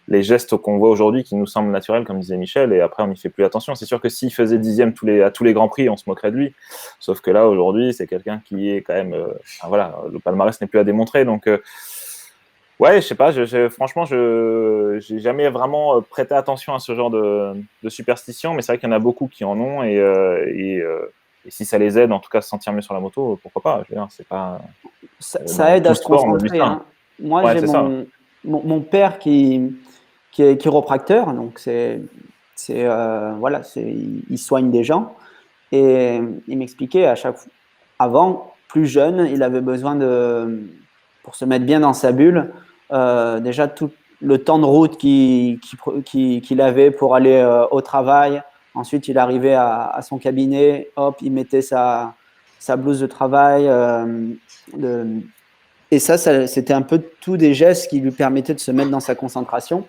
les gestes qu'on voit aujourd'hui qui nous semblent naturels, comme disait Michel, et après, on n'y fait plus attention. C'est sûr que s'il faisait 10e à tous les Grands Prix, on se moquerait de lui. Sauf que là, aujourd'hui, c'est quelqu'un qui est quand même. Voilà, le palmarès n'est plus à démontrer. Donc. Ouais, je sais pas. Franchement, j'ai jamais vraiment prêté attention à ce genre de superstition, mais c'est vrai qu'il y en a beaucoup qui en ont et si ça les aide, en tout cas, à se sentir mieux sur la moto, pourquoi pas. Je veux dire, c'est pas. Ça aide à se concentrer. Hein. Moi, ouais, j'ai mon père qui est chiropracteur, donc il soigne des gens et il m'expliquait à chaque fois. Avant, plus jeune, il avait besoin pour se mettre bien dans sa bulle. Déjà tout le temps de route qu'il avait pour aller au travail. Ensuite, il arrivait à son cabinet, hop, il mettait sa blouse de travail. Et ça, c'était un peu tous des gestes qui lui permettaient de se mettre dans sa concentration.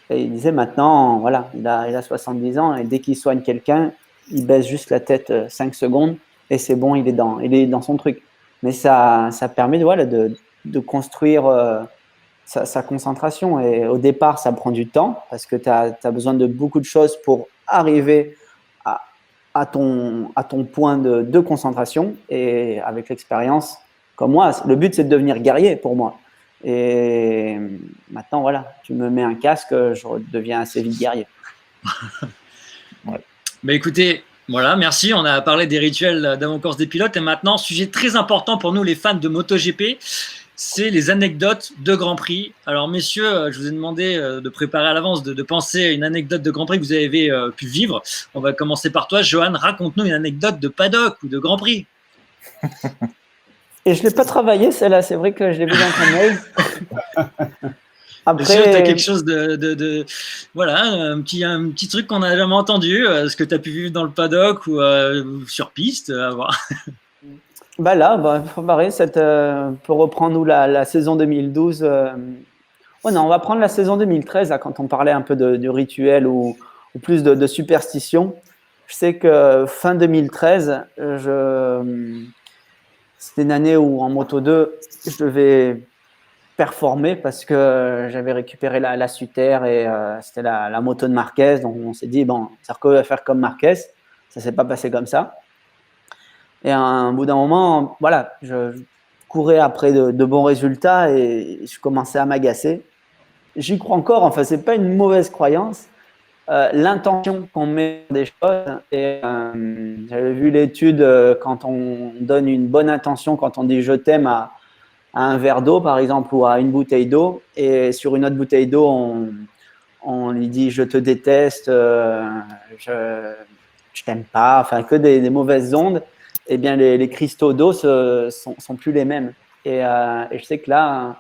Et il disait maintenant, voilà, il a 70 ans et dès qu'il soigne quelqu'un, il baisse juste la tête 5 secondes et c'est bon, il est dans son truc. Mais ça permet de construire sa concentration. Et au départ, ça prend du temps parce que tu as besoin de beaucoup de choses pour arriver à ton point de concentration. Et avec l'expérience, comme moi, le but, c'est de devenir guerrier pour moi. Et maintenant, voilà, tu me mets un casque, je deviens assez vite guerrier. Ouais. Bah écoutez, voilà, merci. On a parlé des rituels d'avant-course des pilotes. Et maintenant, sujet très important pour nous, les fans de MotoGP, c'est les anecdotes de Grand Prix. Alors, messieurs, je vous ai demandé de préparer à l'avance, de penser à une anecdote de Grand Prix que vous avez pu vivre. On va commencer par toi, Johan. Raconte-nous une anecdote de paddock ou de Grand Prix. Et je ne l'ai pas travaillé, celle-là. C'est vrai que je l'ai vu dans ton mail. Après, tu as quelque chose voilà, un petit truc qu'on n'a jamais entendu, ce que tu as pu vivre dans le paddock ou sur piste, à voir. Bah là, il faut barrer pour reprendre la saison 2012. Oh non, on va prendre la saison 2013, là, quand on parlait un peu du rituel ou plus de superstition. Je sais que fin 2013, c'était une année où en Moto 2, je devais performer parce que j'avais récupéré la Suter et c'était la moto de Marquez. Donc on s'est dit, bon, Zarco va faire comme Marquez. Ça ne s'est pas passé comme ça. Et à un bout d'un moment, voilà, je courais après de bons résultats et je commençais à m'agacer. J'y crois encore, enfin, ce n'est pas une mauvaise croyance. L'intention qu'on met des choses, et j'avais vu l'étude quand on donne une bonne intention, quand on dit je t'aime à un verre d'eau, par exemple, ou à une bouteille d'eau, et sur une autre bouteille d'eau, on lui dit je te déteste, je t'aime pas, enfin, que des mauvaises ondes. Eh bien, les cristaux d'eau sont plus les mêmes. Et je sais que là,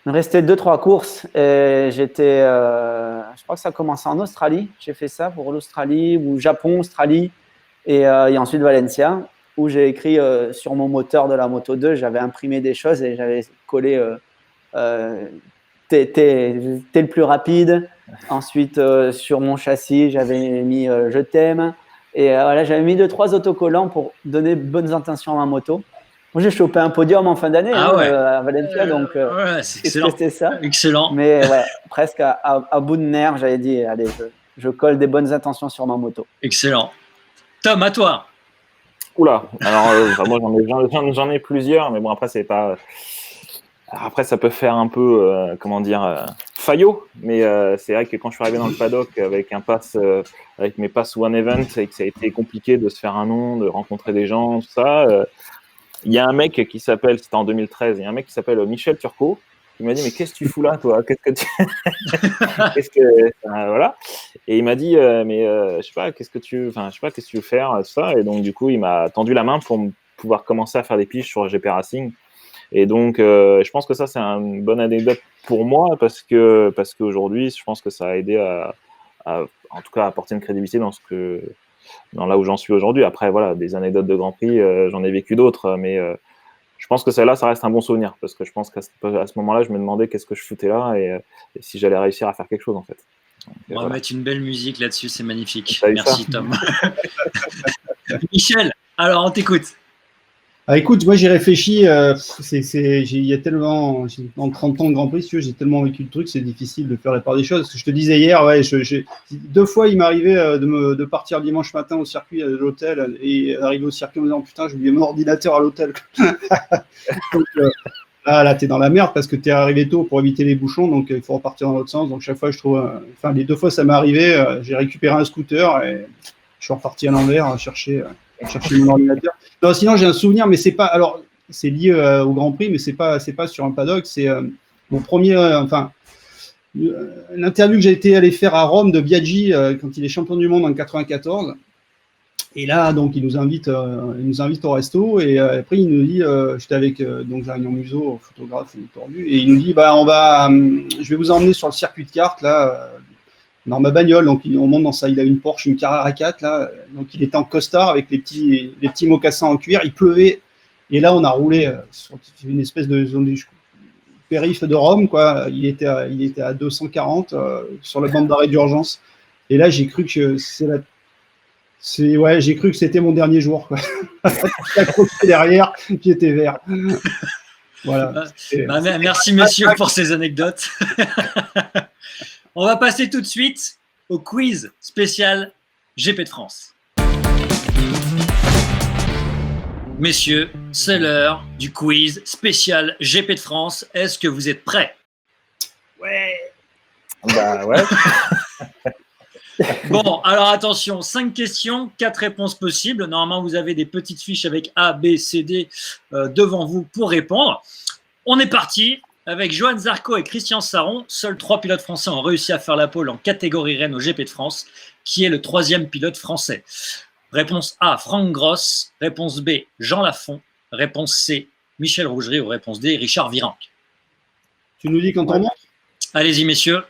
il me restait 2-3 courses. Et je crois que ça a commencé en Australie. J'ai fait ça pour l'Australie, ou Japon, Australie, et ensuite Valencia, où j'ai écrit sur mon moteur de la Moto 2, j'avais imprimé des choses et j'avais collé t'es le plus rapide. Ensuite, sur mon châssis, j'avais mis je t'aime. Et voilà, j'avais mis 2-3 autocollants pour donner bonnes intentions à ma moto. Moi, j'ai chopé un podium en fin d'année Ah ouais. à Valencia, donc Ouais, c'est j'ai excellent. testé ça. Excellent. Mais ouais, presque à bout de nerfs, j'avais dit, allez, je colle des bonnes intentions sur ma moto. Excellent. Tom, à toi. Oula, alors moi j'en ai plusieurs, mais bon après c'est pas. Après ça peut faire un peu faillot, mais c'est vrai que quand je suis arrivé dans le paddock avec avec mes passes One Event et que ça a été compliqué de se faire un nom, de rencontrer des gens, tout ça. Il y a un mec qui s'appelle, c'était en 2013, il y a un mec qui s'appelle Michel Turcot. Il m'a dit mais qu'est-ce que tu fous là toi? Qu'est-ce que tu voilà. Et il m'a dit je sais pas qu'est-ce que tu veux faire tout ça. Et donc du coup il m'a tendu la main pour pouvoir commencer à faire des piges sur GP Racing. Et donc je pense que ça c'est une bonne anecdote pour moi parce qu'aujourd'hui je pense que ça a aidé à en tout cas à apporter une crédibilité dans là où j'en suis aujourd'hui. Après voilà, des anecdotes de Grand Prix, j'en ai vécu d'autres, mais je pense que celle-là, ça reste un bon souvenir, parce que je pense qu'à ce moment-là, je me demandais qu'est-ce que je foutais là et si j'allais réussir à faire quelque chose, en fait. Donc, on va mettre une belle musique là-dessus, c'est magnifique. Merci, Tom. Michel, alors on t'écoute. Ah, écoute, moi j'ai réfléchi, il y a tellement, en 30 ans de Grand Prix, j'ai tellement vécu le truc, c'est difficile de faire la part des choses. Parce que je te disais hier, ouais, 2 fois il m'arrivait de partir dimanche matin au circuit de l'hôtel et d'arriver au circuit en me disant putain, j'ai oublié mon ordinateur à l'hôtel. Donc là, t'es dans la merde parce que t'es arrivé tôt pour éviter les bouchons, donc il faut repartir dans l'autre sens. Donc chaque fois, je trouve, les 2 fois ça m'est arrivé, j'ai récupéré un scooter et je suis reparti à l'envers chercher mon ordinateur. Non, sinon j'ai un souvenir, mais c'est pas. Alors, c'est lié au Grand Prix, mais c'est pas sur un paddock. C'est mon premier. L'interview que j'ai été allé faire à Rome de Biaggi quand il est champion du monde en 94. Et là, donc, il nous invite au resto. Et après, il nous dit, j'étais avec donc Jarignon Museau, photographe tordu, et il nous dit, je vais vous emmener sur le circuit de kart là. Dans ma bagnole, donc on monte dans ça, il a une Porsche, une Carrera 4 là, donc il était en costard avec les petits mocassins en cuir, il pleuvait, et là on a roulé sur une espèce de zone du périph' de Rome, quoi. Il était à 240 sur la bande d'arrêt d'urgence, et là j'ai cru que j'ai cru que c'était mon dernier jour, quoi. J'ai accroché derrière, j'étais vert. Voilà. Merci messieurs pour ces anecdotes. On va passer tout de suite au quiz spécial GP de France. Messieurs, c'est l'heure du quiz spécial GP de France. Est-ce que vous êtes prêts? Ouais. Bah ouais. Bon, alors attention, 5 questions, 4 réponses possibles. Normalement, vous avez des petites fiches avec A, B, C, D devant vous pour répondre. On est parti. Avec Johan Zarco et Christian Sarron, seuls 3 pilotes français ont réussi à faire la pole en catégorie reine au GP de France, qui est le 3e pilote français. Réponse A, Franck Gross. Réponse B, Jean Lafont. Réponse C, Michel Rougerie. Ou réponse D, Richard Virenque. Tu nous dis quand on monte? Allez-y, messieurs.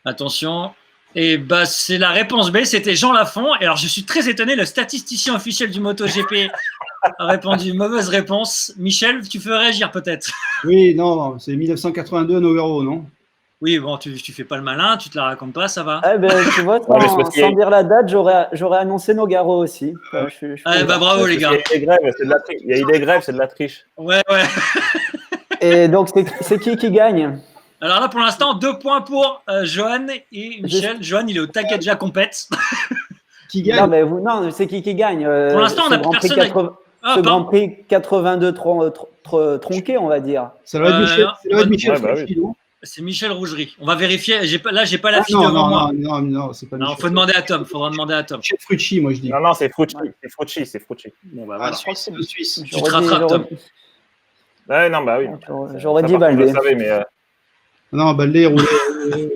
Attention. Et c'est la réponse B, c'était Jean Lafont. Et alors, je suis très étonné, le statisticien officiel du MotoGP a répondu mauvaise réponse. Michel, tu veux réagir peut-être? Oui, non, c'est 1982 Novero, non? Oui, bon, tu fais pas le malin, tu te la racontes pas, ça va. Eh ben, tu vois, sans dire la date, j'aurais annoncé Nogaro aussi. Bravo les gars. Il y a eu des grèves, c'est de la triche. Ouais. Et donc, c'est qui gagne? Alors là, pour l'instant, 2 points pour Johan et Michel. Johan, il est au taquet déjà compète. Qui gagne? Non, c'est qui gagne? Pour l'instant, on a personne. Grand Prix 82 tronqué, on va dire. Ça va être Michel Rougerie, non? C'est Michel Rougerie. On va vérifier. J'ai pas la fiche devant moi. Non, c'est pas Michel. Non, faudra demander à Tom. Michel Frucci, moi je dis. Non, c'est Frucci. C'est Frucci. Bon, bah voilà. C'est le Suisse. Tu te rattrapes, Tom. Ouais, non, bah oui. J'aurais dit Baldé. Non, Baldé,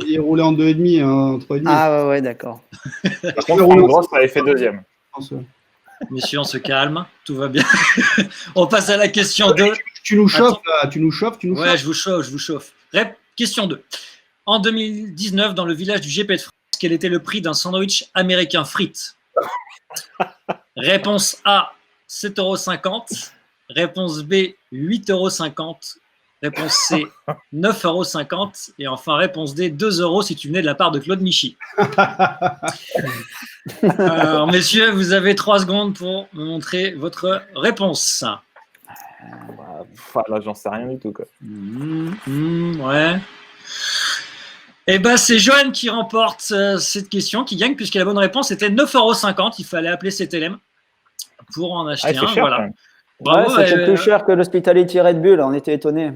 il roulait en 2,5, en 3,5. Ah ouais, d'accord. Par contre, Franck Gross avait fait 2e. Messieurs, on se calme, tout va bien. On passe à la question 2. Tu nous chauffes, là, tu nous chauffes. Ouais, je vous chauffe. Question 2. En 2019, dans le village du GP de France, quel était le prix d'un sandwich américain frites? Réponse A, 7,50 €. Réponse B, 8,50 €. Réponse C, 9,50 €. Et enfin, réponse D, 2 € si tu venais de la part de Claude Michy. Alors, messieurs, vous avez 3 secondes pour me montrer votre réponse. Là, j'en sais rien du tout, quoi. Ouais. Et ben, c'est Johan qui remporte cette question, qui gagne, puisque la bonne réponse était 9,50 €. Il fallait appeler CTLM pour en acheter un. Cher, voilà. Bravo, c'était plus cher que l'Hospitality Red Bull, on était étonnés.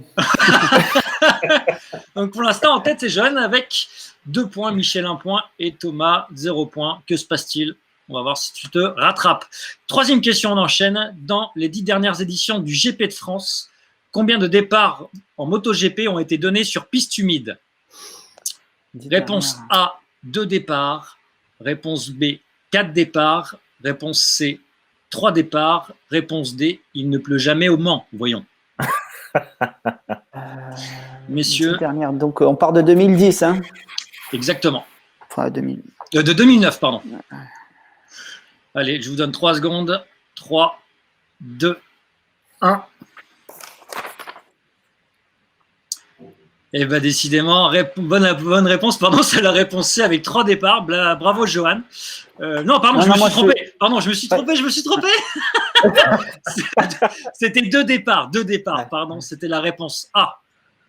Donc pour l'instant, en tête, c'est Johan avec 2 points, Michel 1 point et Thomas 0 point. Que se passe-t-il? On va voir si tu te rattrapes. 3e question, on enchaîne. Dans les 10 dernières éditions du GP de France, combien de départs en MotoGP ont été donnés sur piste humide? Réponse A, 2 départs. Réponse B, 4 départs. Réponse C, 3 départs. Réponse D, il ne pleut jamais au Mans. Voyons. Messieurs. Donc, on part de 2010. Hein. Exactement. Enfin, 2000. De 2009, pardon. Allez, je vous donne 3 secondes. 3, 2, 1. Et bien, décidément, bonne réponse. Pardon, c'est la réponse C avec 3 départs. Bravo, Johan. Non, pardon, je me suis trompé. Pardon, je me suis trompé. C'était 2 départs. 2 départs, pardon. C'était la réponse A.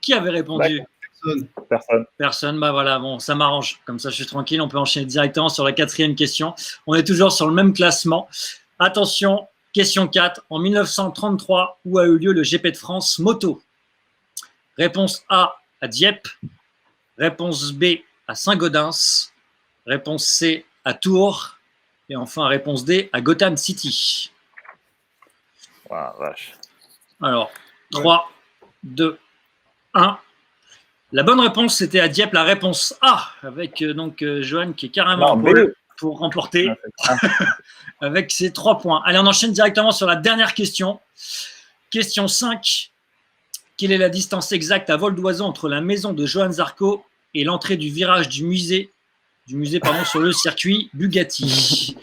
Qui avait répondu? Personne. Bah voilà, bon, ça m'arrange. Comme ça, je suis tranquille. On peut enchaîner directement sur la 4e question. On est toujours sur le même classement. Attention, question 4. En 1933, où a eu lieu le GP de France moto? Réponse A, à Dieppe. Réponse B, à Saint-Gaudens. Réponse C, à Tours. Et enfin, réponse D, à Gotham City. Vache. Alors, 3, 2, 1. La bonne réponse, c'était à Dieppe, la réponse A, avec donc Johan qui est carrément pour remporter avec ses 3 points. Allez, on enchaîne directement sur la dernière question. Question 5. Quelle est la distance exacte à vol d'oiseau entre la maison de Johan Zarco et l'entrée du virage du musée sur le circuit Bugatti?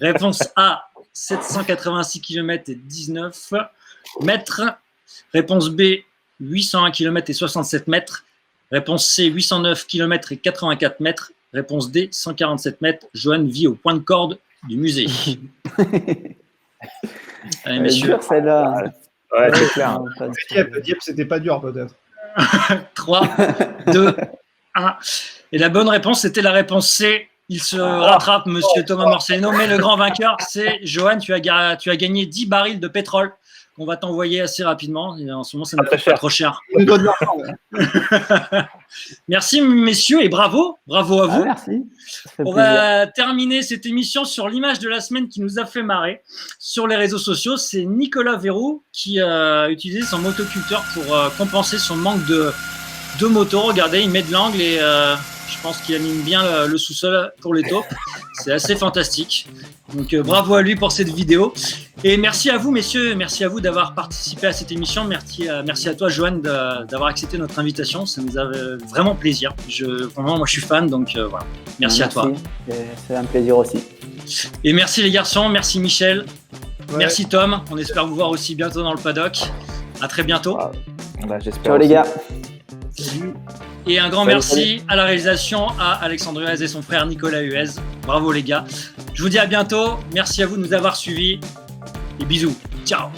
Réponse A, 786 km et 19 mètres. Réponse B, 801 km et 67 mètres. Réponse C, 809 km et 84 mètres. Réponse D, 147 mètres. Johan vit au point de corde du musée. Allez, messieurs. Celle-là. Ouais, c'est clair. Dieppe, c'était pas dur, peut-être. 3, 2, 1. Et la bonne réponse, c'était la réponse C. Il se rattrape, monsieur Thomas Morcelino. Mais le grand vainqueur, c'est Johan. Tu as gagné 10 barils de pétrole qu'on va t'envoyer assez rapidement. Et en ce moment, ça ne coûte pas trop cher. Merci, messieurs, et bravo. Bravo à vous. Merci. On va terminer cette émission sur l'image de la semaine qui nous a fait marrer sur les réseaux sociaux. C'est Nicolas Verroux qui a utilisé son motoculteur pour compenser son manque de moto. Regardez, il met de l'angle et je pense qu'il anime bien le sous-sol pour les taupes. C'est assez fantastique. Donc bravo à lui pour cette vidéo. Et merci à vous, messieurs. Merci à vous d'avoir participé à cette émission. Merci à toi, Johan, d'avoir accepté notre invitation. Ça nous a vraiment plaisir. Vraiment, moi, je suis fan. Donc voilà. Merci à toi. C'est un plaisir aussi. Et merci les garçons. Merci Michel. Ouais. Merci Tom. On espère vous voir aussi bientôt dans le paddock. À très bientôt. J'espère. Ciao les gars. Salut. Et un grand merci à la réalisation, à Alexandre Huez et son frère Nicolas Huez. Bravo les gars. Je vous dis à bientôt. Merci à vous de nous avoir suivis. Et bisous. Ciao.